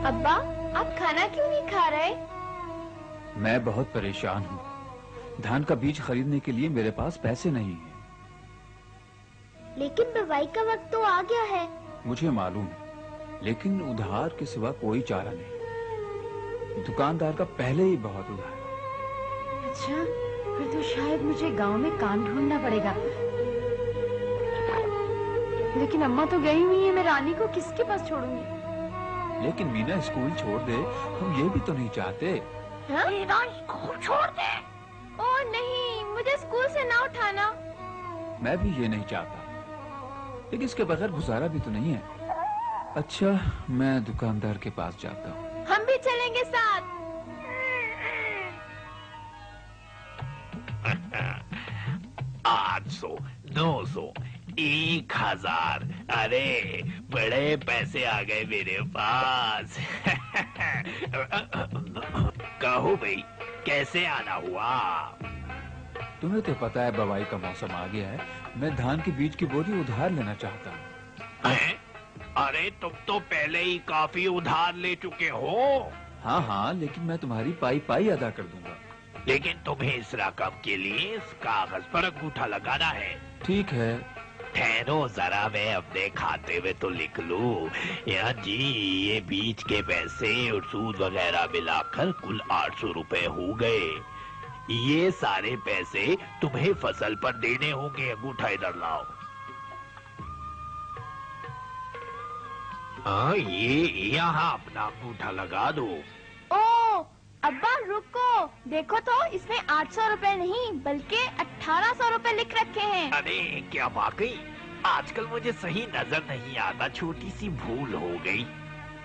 अब्बा, आप खाना क्यों नहीं खा रहे? मैं बहुत परेशान हूँ। धान का बीज खरीदने के लिए मेरे पास पैसे नहीं हैं। लेकिन बुवाई का वक्त तो आ गया है। मुझे मालूम है, लेकिन उधार के सिवा कोई चारा नहीं। दुकानदार का पहले ही बहुत उधार है। अच्छा, फिर तो शायद मुझे गांव में काम ढूंढना पड़ेगा। लेकिन अम्मा तो गई हुई है, मैं रानी को किसके पास छोड़ूंगी? लेकिन मीना स्कूल छोड़ दे, हम ये भी तो नहीं चाहते। मीना स्कूल छोड़ दे? ओह नहीं, मुझे स्कूल से ना उठाना। मैं भी ये नहीं चाहता, लेकिन इसके बगैर गुजारा भी तो नहीं है। अच्छा, मैं दुकानदार के पास जाता हूँ। हम भी चलेंगे साथ। 800, 900, 1000। अरे बड़े पैसे आ गए मेरे पास। कहो भाई, कैसे आना हुआ? तुम्हें तो पता है बुवाई का मौसम आ गया है। मैं धान के बीज की बोरी उधार लेना चाहता हूँ। अरे तुम तो पहले ही काफी उधार ले चुके हो। हाँ हाँ, लेकिन मैं तुम्हारी पाई पाई अदा कर दूंगा। लेकिन तुम्हें इस रकम के लिए इस कागज पर अंगूठा लगाना है। ठीक है। ठहरो जरा, मैं अपने खाते में तो लिख लूं। यहाँ जी, ये बीज के पैसे और सूद वगैरह मिलाकर कुल 800 रुपए हो गए। ये सारे पैसे तुम्हें फसल पर देने होंगे। अंगूठा इधर लाओ। हाँ, ये यहाँ अपना अंगूठा लगा दो। ओह अब्बा रुको, देखो तो इसमें 800 रुपए नहीं बल्कि 1800 रुपए लिख रखे हैं। अरे क्या वाकई? आजकल मुझे सही नजर नहीं आता, छोटी सी भूल हो गई।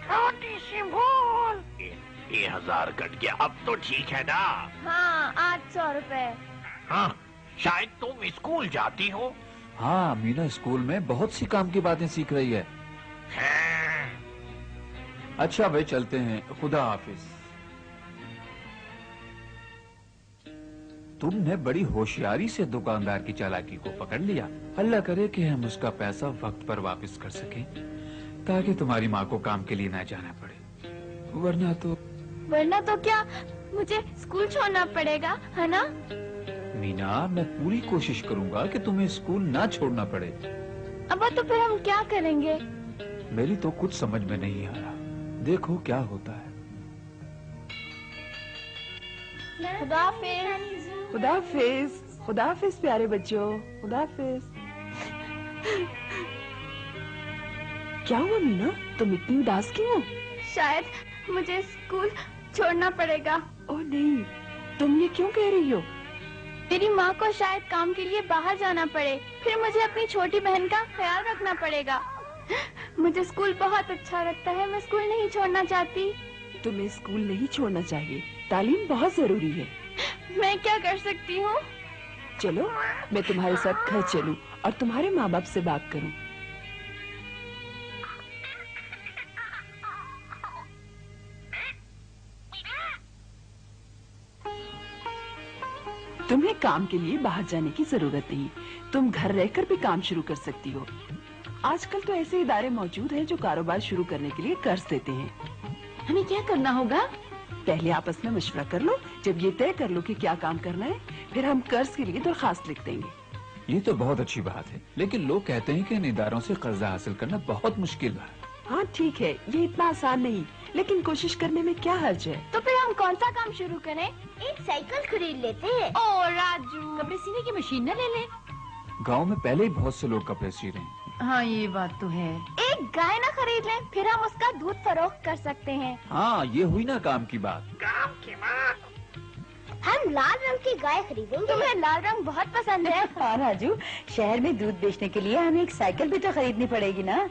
छोटी सी भूल। ये 1000 कट गया, अब तो ठीक है ना? हाँ, 800 रुपए। हाँ, शायद तुम स्कूल जाती हो। हाँ, मीना स्कूल में बहुत सी काम की बातें सीख रही है। अच्छा भाई, चलते हैं। खुदा हाफिज। तुमने बड़ी होशियारी से दुकानदार की चालाकी को पकड़ लिया। अल्लाह करे कि हम उसका पैसा वक्त पर वापस कर सकें, ताकि तुम्हारी माँ को काम के लिए ना जाना पड़े। वरना तो क्या, मुझे स्कूल छोड़ना पड़ेगा, है ना? मीना, मैं पूरी कोशिश करूंगा कि तुम्हें स्कूल ना छोड़ना पड़े। अब्बा, तो फिर हम क्या करेंगे? मेरी तो कुछ समझ में नहीं आ रहा। देखो क्या होता है। खुदाफिज, खुदाफिज प्यारे बच्चों, खुदाफिज। क्या हुआ मीना, तुम इतनी उदास क्यों हो? शायद मुझे स्कूल छोड़ना पड़ेगा। ओह नहीं, तुम ये क्यों कह रही हो? मेरी माँ को शायद काम के लिए बाहर जाना पड़े, फिर मुझे अपनी छोटी बहन का ख्याल रखना पड़ेगा। मुझे स्कूल बहुत अच्छा लगता है, मैं स्कूल नहीं छोड़ना चाहती। तुम्हें स्कूल नहीं छोड़ना चाहिए, तालीम बहुत जरूरी है। मैं क्या कर सकती हूँ? चलो, मैं तुम्हारे साथ घर चलूं और तुम्हारे माँ बाप से बात करूं। तुम्हें काम के लिए बाहर जाने की जरूरत नहीं, तुम घर रहकर भी काम शुरू कर सकती हो। आजकल तो ऐसे इदारे मौजूद हैं जो कारोबार शुरू करने के लिए कर्ज देते हैं। हमें क्या करना होगा? पहले आपस में मशवरा कर लो, जब ये तय कर लो कि क्या काम करना है, फिर हम कर्ज के लिए दरखास्त लिख देंगे। ये तो बहुत अच्छी बात है, लेकिन लोग कहते हैं कि इन इदारों से कर्जा हासिल करना बहुत मुश्किल है। हाँ ठीक है, ये इतना आसान नहीं, लेकिन कोशिश करने में क्या हर्ज है। तो फिर हम कौन सा काम शुरू करें? एक साइकिल खरीद लेते हैं। ओ राजू, कपड़े सीने की मशीन न ले ले? गांव में पहले ही बहुत से लोग कपड़े सी रहे हैं। हाँ ये बात तो है। एक गाय ना खरीद लें, फिर हम उसका दूध फरोख्त कर सकते हैं। हाँ, ये हुई ना काम की बात। काम की बात। हम लाल रंग की गाय खरीदेंगे। तुम्हें लाल रंग बहुत पसंद है। हाँ राजू, शहर में दूध बेचने के लिए हमें एक साइकिल भी तो खरीदनी पड़ेगी ना।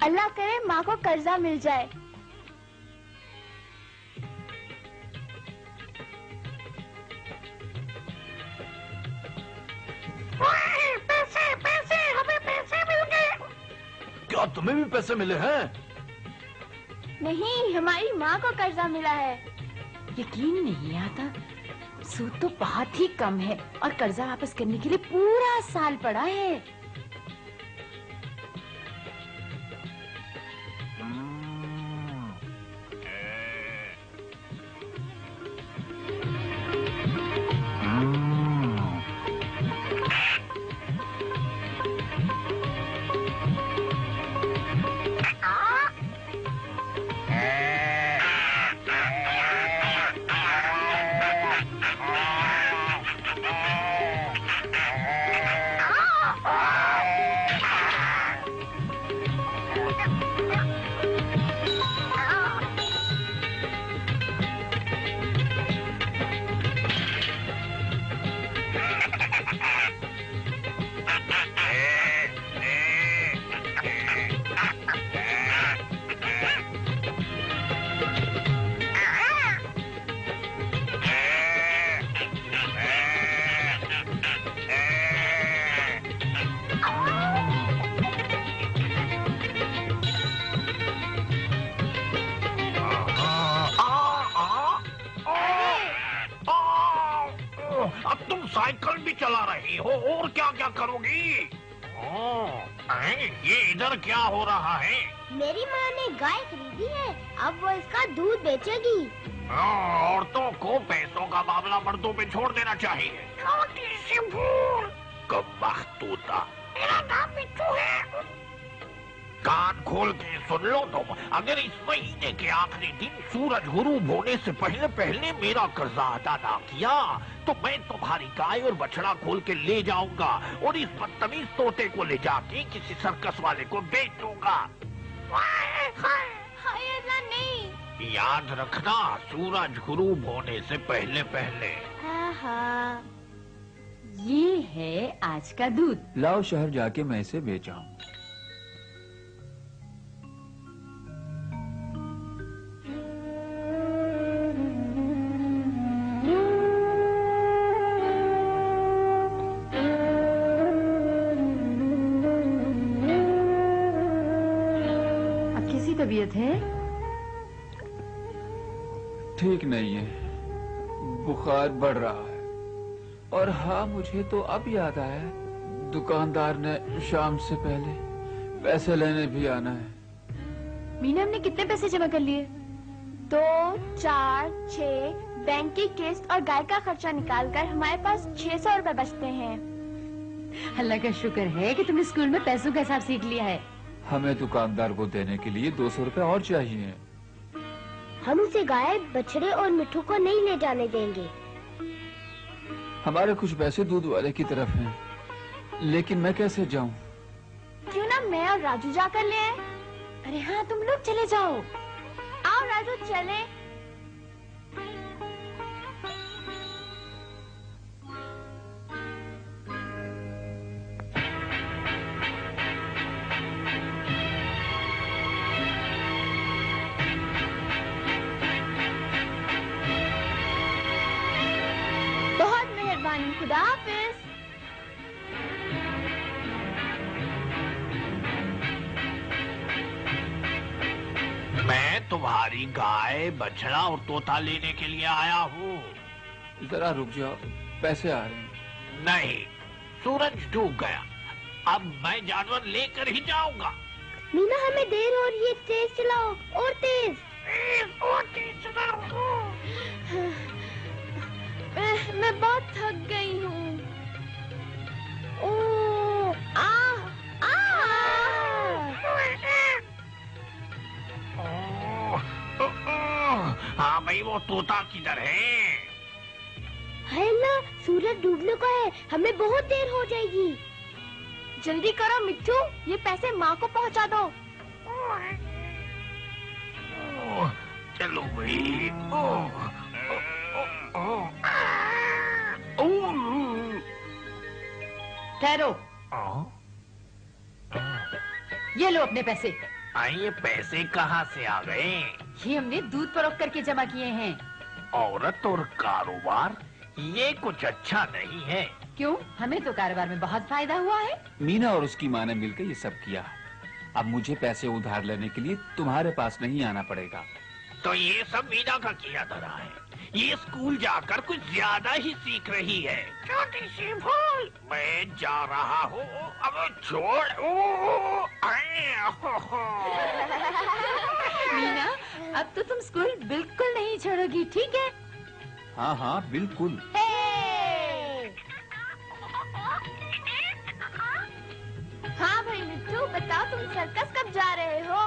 अल्लाह करे माँ को कर्जा मिल जाए। पैसे पैसे, हमें पैसे मिल गए। क्या तुम्हें भी पैसे मिले हैं? नहीं, हमारी माँ को कर्जा मिला है। यकीन नहीं आता, सूद तो बहुत ही कम है और कर्जा वापस करने के लिए पूरा साल पड़ा है। रही हो और क्या क्या करोगी? ये इधर क्या हो रहा है? मेरी माँ ने गाय खरीदी है, अब वो इसका दूध बेचेगी। औरतों को पैसों का मामला मर्दों पे छोड़ देना चाहिए। छोटी सी भूल। कमबख्त तोता। मेरा नाम मिट्टू है। कान खोल के सुन लो तुम। अगर इस महीने के आखिरी दिन सूरज गुरूब होने से पहले पहले मेरा कर्जा अदा ना किया तो मैं तुम्हारी गाय और बछड़ा खोल के ले जाऊंगा और इस बदतमीज तोते को ले जाके किसी सर्कस वाले को बेच दूंगा। हाय अल्लाह नहीं। याद रखना, सूरज गुरूब होने से पहले पहले। हाँ, ये है आज का दूध। लाओ शहर जाके मैं इसे बेच आऊं। तबीयत है? ठीक नहीं है, बुखार बढ़ रहा है। और हाँ, मुझे तो अब याद आया, दुकानदार ने शाम से पहले पैसे लेने भी आना है। मीना, हमने कितने पैसे जमा कर लिए? 2, 4, 6 बैंक की किस्त और गाय का खर्चा निकालकर हमारे पास 600 रुपए बचते हैं। अल्लाह का शुक्र है कि तुमने स्कूल में पैसों का हिसाब सीख लिया है। हमें दुकानदार को देने के लिए 200 रुपए और चाहिए। हम उसे गाय, बछड़े और मिट्टू को नहीं ले जाने देंगे। हमारे कुछ पैसे दूध वाले की तरफ हैं, लेकिन मैं कैसे जाऊं? क्यों ना मैं और राजू जाकर ले आए? अरे हाँ, तुम लोग चले जाओ। आओ राजू, चले। खुदा हाफिज। मैं तुम्हारी गाय, बछड़ा और तोता लेने के लिए आया हूँ। जरा रुक जाओ, पैसे आ रहे हैं। नहीं, सूरज डूब गया, अब मैं जानवर लेकर ही जाऊंगा। मीना, हमें देर हो रही है, तेज चलाओ और तेज। और तेज चलाओ। मैं बहुत थक गई हूँ। हाँ भाई, वो तोता किधर है? है ना, सूरज डूबने को है, हमें बहुत देर हो जाएगी। जल्दी करो मिट्टू, ये पैसे माँ को पहुँचा दो। चलो भाई। ठहरो, ये लो अपने पैसे। ये पैसे कहाँ से आ गए? ये हमने दूध फरोख्त करके जमा किए हैं। औरत और कारोबार, ये कुछ अच्छा नहीं है। क्यों? हमें तो कारोबार में बहुत फायदा हुआ है। मीना और उसकी माँ ने मिलकर ये सब किया। अब मुझे पैसे उधार लेने के लिए तुम्हारे पास नहीं आना पड़ेगा। तो ये सब मीना का किया धरा है। ये स्कूल जाकर कुछ ज्यादा ही सीख रही है। छोटी सी भूल। मैं जा रहा हूँ, अब छोड़। मीना, अब तो तुम स्कूल बिल्कुल नहीं छोड़ोगी, ठीक है? हाँ हाँ, बिल्कुल। हाँ भाई मिट्टू, बताओ तुम सर्कस कब जा रहे हो?